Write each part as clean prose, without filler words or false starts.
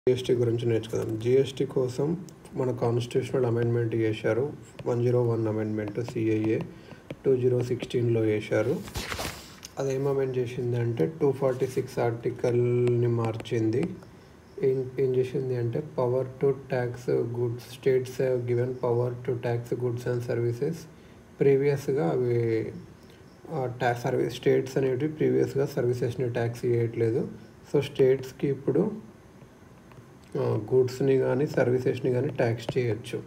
GST గురించి నేర్చుకుందాం. GST కోసం మన కాన్స్టిట్యూషనల్ అమెండ్మెంట్ చేశారు. 101 అమెండ్మెంట్ సిఐఏ 2016లో చేశారు. అదేం అమెండ్ చేసింది అంటే 246 ఆర్టికల్ని మార్చింది. ఏం చేసింది అంటే power to tax goods, states have given power to tax goods and services. ప్రీవియస్గా అవి స్టేట్స్ అనేవి ప్రీవియస్గా సర్వీసెస్ని ట్యాక్స్ చేయట్లేదు. సో స్టేట్స్కి ఇప్పుడు గూడ్స్ని కానీ సర్వీసెస్ని కానీ ట్యాక్స్ చేయొచ్చు.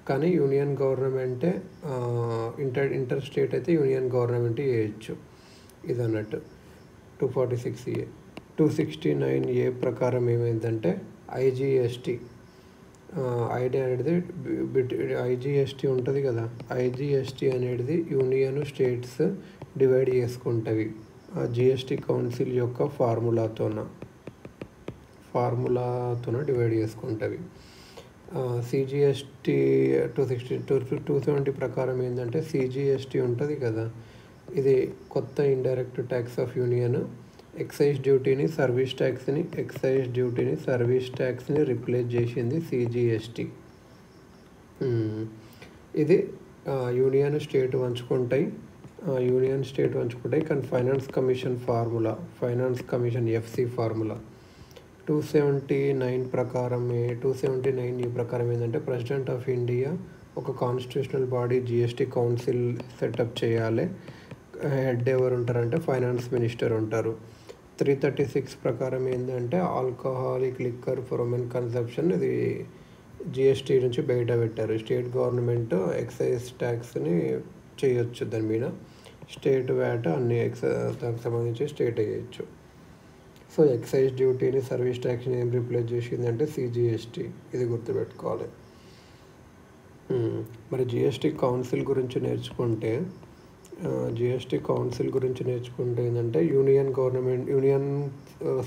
కానీ యూనియన్ గవర్నమెంటే ఇంటర్ స్టేట్ అయితే యూనియన్ గవర్నమెంట్ చేయొచ్చు. ఇది అన్నట్టు 246A. 269A ప్రకారం ఏమైందంటే ఐజిఎస్టీ ఐజిఎస్టీ ఉంటుంది కదా, ఐజిఎస్టీ అనేది యూనియన్ స్టేట్స్ డివైడ్ చేసుకుంటవి జిఎస్టీ కౌన్సిల్ యొక్క ఫార్ములాతోన డివైడ్ చేసుకుంటవి. సిజిఎస్టీ 270 ప్రకారం ఏంటంటే సిజిఎస్టీ ఉంటుంది కదా, ఇది కొత్త indirect tax of union. Excise డ్యూటీని సర్వీస్ ట్యాక్స్ని రిప్లేస్ చేసింది సిజిఎస్టీ. ఇది యూనియన్ స్టేట్ పంచుకుంటాయి కానీ ఫైనాన్స్ కమిషన్ ఎఫ్సి ఫార్ములా 279 ప్రకారం ఏంటంటే ప్రెసిడెంట్ ఆఫ్ ఇండియా ఒక constitutional body GST council setup చేయాలి. హెడ్ ఎవరు ఉంటారంటే ఫైనాన్స్ మినిస్టర్ ఉంటారు. 336 ప్రకారం ఏంటంటే alcoholic liquor for human consumption, ఇది జిఎస్టీ నుంచి బయట పెట్టారు. స్టేట్ గవర్నమెంట్ ఎక్సైజ్ ట్యాక్స్ని చేయొచ్చు, దాని మీద స్టేట్ వ్యాట్ అన్ని దానికి సంబంధించి స్టేట్ వేయచ్చు. సో ఎక్సైజ్ డ్యూటీని సర్వీస్ ట్యాక్స్ని ఏం రిప్లేస్ చేసిందంటే సిజిఎస్టీ. ఇది గుర్తుపెట్టుకోవాలి. మరి జిఎస్టీ కౌన్సిల్ గురించి నేర్చుకుంటే ఏంటంటే యూనియన్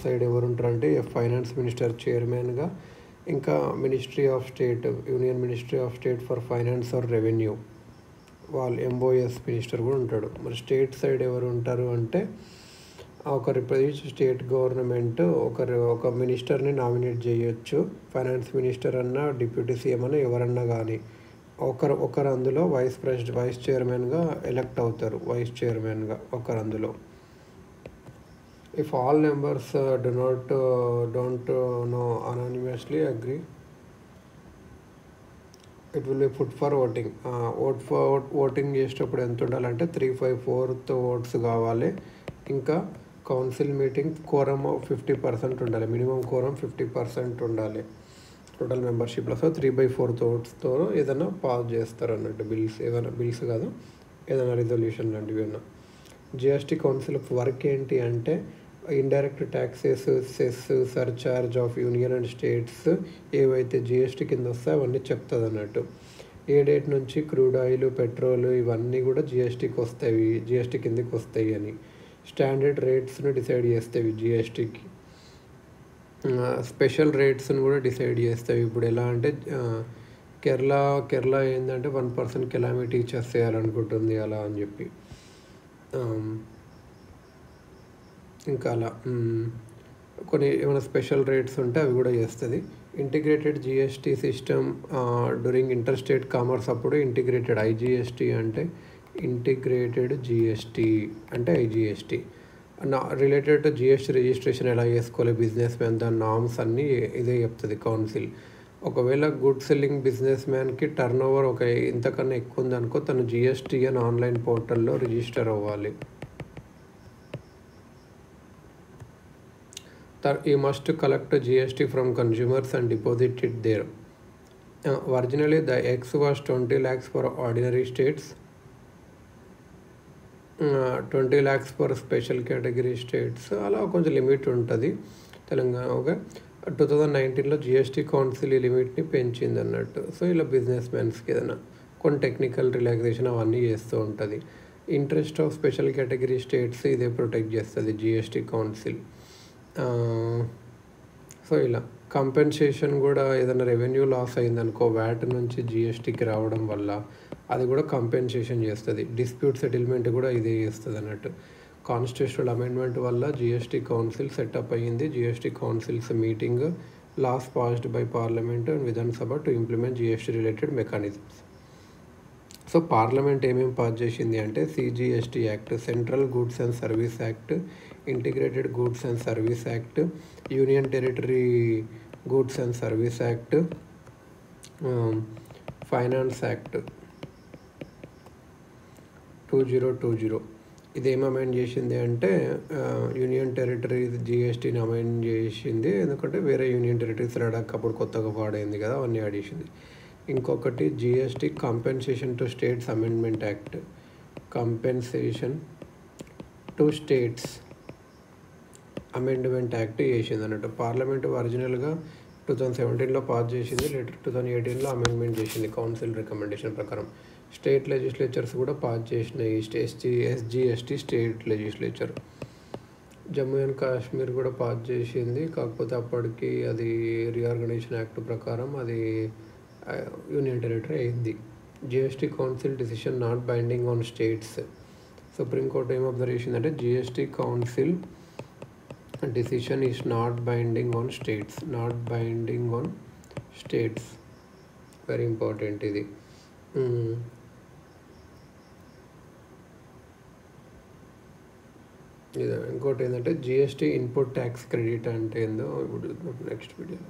సైడ్ ఎవరు ఉంటారంటే ఫైనాన్స్ మినిస్టర్ చైర్మన్గా, ఇంకా union ministry of state for finance are revenue వాళ్ళు ఎంఓఎస్ మినిస్టర్ కూడా ఉంటాడు. మరి స్టేట్ సైడ్ ఎవరు ఉంటారు అంటే స్టేట్ గవర్నమెంట్ ఒక మినిస్టర్ని నామినేట్ చేయొచ్చు. ఫైనాన్స్ మినిస్టర్ అన్నా, డిప్యూటీ సీఎం అన్నా ఎవరన్నా కానీ ఒకరు అందులో వైస్ చైర్మన్గా ఎలక్ట్ అవుతారు. ఒకరు అందులో. If all members don't know anonymously agree, it will be put for voting. Voting చేసేటప్పుడు ఎంత ఉండాలంటే 3/4 ఓట్స్ కావాలి. ఇంకా కౌన్సిల్ మీటింగ్ కోరం 50% ఉండాలి. మినిమం కోరం 50% ఉండాలి టోటల్ మెంబర్షిప్లో. సో 3/4 ఓట్స్తో ఏదైనా పాస్ చేస్తారు అన్నట్టు బిల్స్ కాదు, ఏదైనా రిజల్యూషన్ లాంటివి ఏమైనా. జిఎస్టీ కౌన్సిల్ వర్క్ ఏంటి అంటే indirect taxes, cess, surcharge of union and states ఏవైతే జిఎస్టీ కింద వస్తాయో అవన్నీ చెప్తుంది అన్నట్టు. ఏ డేట్ నుంచి క్రూడ్ ఆయిల్, పెట్రోల్ ఇవన్నీ కూడా జిఎస్టీ కిందకి వస్తాయి అని స్టాండర్డ్ రేట్స్ను డిసైడ్ చేస్తాయి. జిఎస్టీకి స్పెషల్ రేట్స్ని కూడా డిసైడ్ చేస్తాయి. ఇప్పుడు ఎలా అంటే కేరళ ఏంటంటే 1% కెలామిటీ చేసేయాలనుకుంటుంది అలా అని చెప్పి, ఇంకా అలా కొన్ని ఏమైనా స్పెషల్ రేట్స్ ఉంటే అవి కూడా చేస్తుంది. Integrated GST system during inter state commerce అప్పుడు ఇంటిగ్రేటెడ్ ఐజిఎస్టీ అంటే ఇంటిగ్రేటెడ్ జిఎస్టీ అంటే IGST. Related to GST registration ఎలా చేసుకోవాలి బిజినెస్ మ్యాన్, దాని నామ్స్ అన్నీ ఇదే చెప్తుంది కౌన్సిల్. ఒకవేళ గుడ్ సెల్లింగ్ బిజినెస్ మ్యాన్కి టర్న్ ఓవర్ ఇంతకన్నా ఎక్కువ ఉందనుకో, తను జిఎస్టీ అని ఆన్లైన్ పోర్టల్లో రిజిస్టర్ అవ్వాలి. ఈ must collect GST from consumers and deposit it there. Originally the ex was 20 lakhs for ordinary states, 20 lakhs for special category states. అలా కొంచెం లిమిట్ ఉంటుంది తెలంగాణ. 2019లో జిఎస్టీ కౌన్సిల్ ఈ లిమిట్ని పెంచింది అన్నట్టు. సో ఇలా బిజినెస్ మ్యాన్స్కి ఏదైనా కొన్ని టెక్నికల్ రిలాక్సేషన్ అవన్నీ చేస్తూ ఉంటుంది. Interest of special category states ఇదే ప్రొటెక్ట్ చేస్తుంది జిఎస్టీ కౌన్సిల్. సో ఇలా కంపెన్సేషన్ కూడా ఏదైనా రెవెన్యూ లాస్ అయిందనుకో వ్యాట్ నుంచి జిఎస్టీకి రావడం వల్ల అది కూడా కంపెన్సేషన్ చేస్తుంది. డిస్ప్యూట్ సెటిల్మెంట్ కూడా ఇదే చేస్తుంది అన్నట్టు. కాన్స్టిట్యూషనల్ అమెండ్మెంట్ వల్ల జిఎస్టీ కౌన్సిల్ సెటప్ అయ్యింది. GST councils meeting laws passed by Parliament and Vidhan Sabha to implement GST related mechanisms. So parliament ఏమేమి పాస్ చేసింది అంటే CGST act, central goods and service act, integrated goods and service act, union territory goods and service act, finance act 2020. ఇది ఏం amend చేసింది అంటే union territory జిఎస్టీని amend చేసింది, ఎందుకంటే వేరే యూనియన్ టెరిటరీస్ లడాక్ అప్పుడు కొత్తగా వాడైంది కదా, అవన్నీ యాడ్ చేసింది. ఇంకొకటి GST compensation to states amendment act, compensation to states amendment act చేసింది అన్నట్టు. పార్లమెంట్ ఒరిజినల్గా 2017లో పాస్ చేసింది, లేటర్ 2018లో అమెండ్మెంట్ చేసింది కౌన్సిల్ రికమెండేషన్ ప్రకారం. స్టేట్ లెజిస్లేచర్స్ కూడా పాస్ చేసినాయి SGST state legislature. Jammu and Kashmir కూడా పాస్ చేసింది, కాకపోతే అప్పటికి అది రీఆర్గనైజేషన్ యాక్ట్ ప్రకారం అది యూనియన్ టెరిటరీ అయింది. GST council decision not binding on states. Supreme court ఏం అబ్జర్వ్ చేసిందంటే GST council decision is not binding on states, not binding on states, very important ఇది. ఇంకోటి ఏంటంటే జిఎస్టీ ఇన్పుట్ ట్యాక్స్ క్రెడిట్ అంటే ఏందో ఇప్పుడు నెక్స్ట్ వీడియోలో.